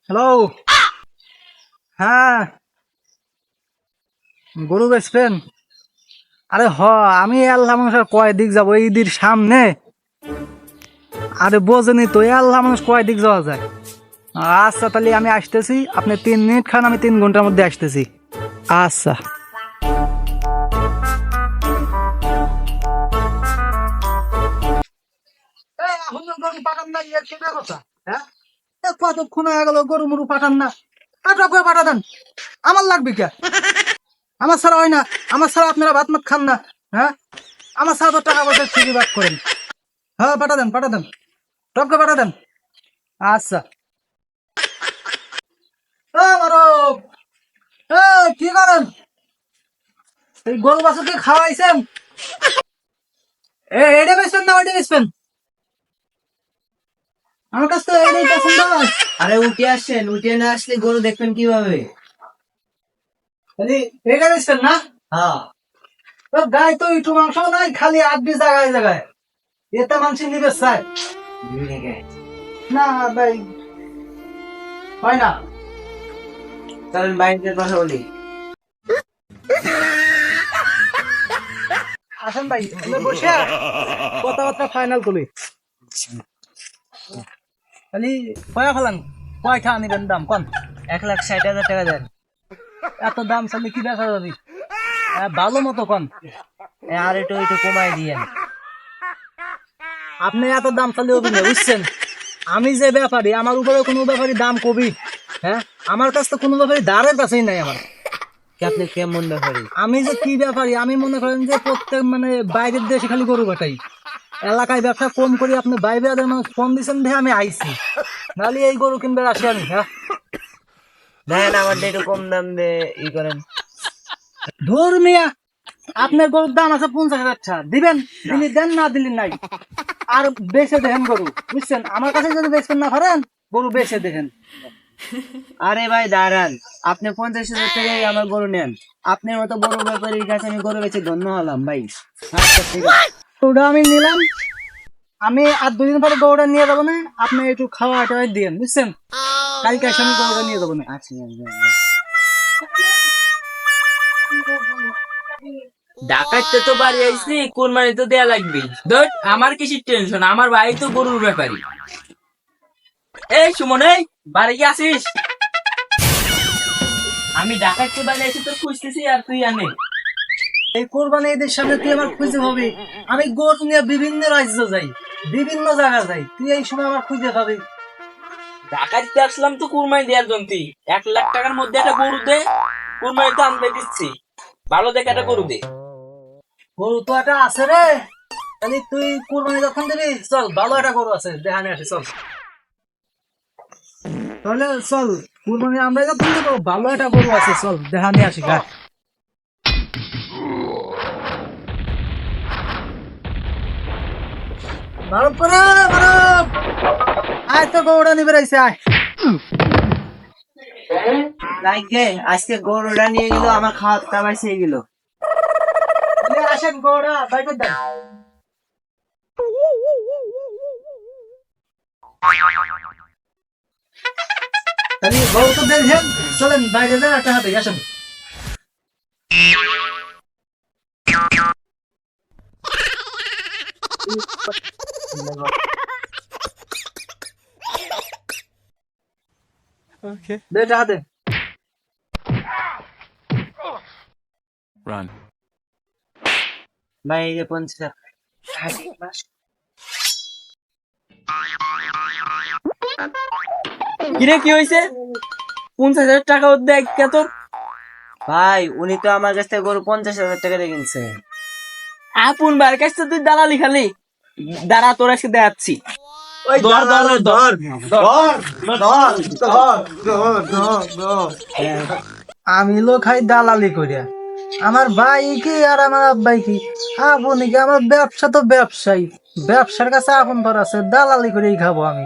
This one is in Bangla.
হ্যালো। হ্যাঁ, গরু বেচবেন? আরে আমি আল্লাহ মানুষের কয় দিক যাবো ঈদের সামনে। আরে বোঝেনি তো, আল্লাহ মানুষ কয় দিক যাওয়া যায়। আচ্ছা তাহলে আমি আসতেছি, আপনি 3 মিনিট খান, আমি 3 ঘন্টার মধ্যে আসতেছি। আচ্ছা। গরু পাঠান না, ইয়ে কি কথা? হ্যাঁ, কতক্ষণ হয়ে গেল গরু মরু পাঠান না। পাঠা দেন, আমার লাগবে কে? আমার ছাড়া হয় না, আমার ছাড়া আপনারা ভাত মাত খান না। হ্যাঁ, আমার ছাড়া তো টাকা পয়সা ঠিকই বাদ করেন। হ্যাঁ, পাঠা দেন, টপকে পাঠা দেন। আচ্ছা। মারব, কি করেন? এই গরু বাছুরকে খাওয়াইছেন? এটা বেচবেন না ওইটা বেচবেন? আমার কাছ তো এটাই পছন্দ হয়। আরে উঠে আসছেন, উঠে না আসলে গরু দেখবেন কিভাবে? খালি এটা বেচবেন না? হ্যাঁ, গায়ে তো একটু মাংস নাই, খালি 8-20 জায়গায় জায়গায়। এতে মানুষ নিবে চায় না ভাই, হয় না। চলেন বাইরের কথা বলি। আসেন ভাই, বসে কথাবার্তা ফাইনাল করি। খালি কয়া ফেলান, কয়টা নিবেন দাম কন? 1,60,000 টাকা দেন। এত দাম চাইলে কি দেখা যাবি? ভালো মতো কন। আর একটু একটু কমাই দিয়েন। আপনি এত দাম চাইলে হবে না, বুঝছেন? আমি যে ব্যাপারী, আমার উপরে কোনো ব্যাপারী দাম কবি? হ্যাঁ, আমার কাছে তো কোনো ব্যাপারী দাঁড়ের কাছেই নাই আমার। আপনি কেমন ব্যাপারী? আমি যে কি ব্যাপারী, আমি মনে করেন যে প্রত্যেক বাইরের দেশে খালি গরু বাটাই, এলাকায় ব্যবসা কম করি। আপনি বাইরে মানুষ ফোন দিচ্ছেন ভে আমি আইছি, নাহলে এই গরু কিনবে আসি আমি। হ্যাঁ, দেখেন আমার একটু কম দাম দিয়ে করেন। ধর মিয়া, আপনার গরুর দাম আছে 50,000 টাকা, দিবেন দিলি দেন, না দিলি নাই। আর বেচে দেখেন গরু, বুঝছেন? আমার কাছে যদি বেচবেন না পারেন, গরু বেচে দেখেন। আরে ভাই দাঁড়ান, আপনি 50,000 টাকায় আমার গরু নেন। আপনার মতো বড় ব্যাপারীর কাছে আমি গরু বেচে ধন্য হলাম ভাই। আচ্ছা ঠিক আছে, গরুটা আমি নিলাম, আমি আর 2 দিন পরে গরুটা নিয়ে যাবো না। আপনি একটু খাওয়া টাওয়া দিয়েন, বুঝছেন? কালকে এসে আমি গরুটা নিয়ে যাবো না। আচ্ছা। ডাকাইতে তো বাড়ি আইসি, কুরবানি তো দেয়া লাগবে। ধর আমার কিসের টেনশন, আমার ভাই তো গরুর ব্যাপারী। এই সুমন, এই বাড়ি কি আসিস? আমি ডাকাইতে বাড়ি আইসি তো খুঁজতেছি, আর তুই আনে। এই কোরবানি ঈদের সামনে তুই আমার খুঁজে পাবি? আমি গরু নিয়ে বিভিন্ন রাজ্য যাই, বিভিন্ন জায়গা যাই, তুই এই সময় আমার খুঁজে পাবি? ডাকাইতে আসলাম তো কুরবানি দেওয়ার জন্য। 1,00,000 টাকার মধ্যে একটা গরু দে, কুরবানি তো আনতে দিচ্ছি। ভালো দেখে একটা গরু দে। গরু তো একটা আছে রে, তাহলে তুই কোরবানি যখন দিবি, চল ভালো একটা গরু আছে দেখানে আসি, চল। তাহলে চল, কোরবানি আমরা যখন দেবো, ভালো একটা গরু আছে, চল দেখানে আসি গা। মারব করে মারব, আয় তো গরুটা নিবে রাইছে, আয়। লাগে আজকে গরুটা নিয়ে গেল, আমার খাওয়া দাওয়া শেষ গেল। আসেন গরুটা বাইকে দেন। তাহলে গরু তো দেখেন, চলেন বাইরে যান, একটা হাতে আসেন। দে একটা হাতে। Run. ভাই এই যে 50। কিরে কি হয়েছে? 50,000 টাকা দেখ তোর ভাই, উনি তো আমার কাছ থেকে গরু 50,000 টাকা দিয়ে কিনছে। আপন ভাইয়ের কাছ থেকে তুই দালালি খালি? দাঁড়া, তোর আজকে দেখাচ্ছি। ধর ধর ধর আমি লোক খাই দালালি করিয়া, আমার ভাই কি আর আমার আব্বাই কি আপনি কি? আমার ব্যবসা তো ব্যবসায়ী, ব্যবসার কাছে আপন ধর আছে, দালালি করেই খাবো আমি।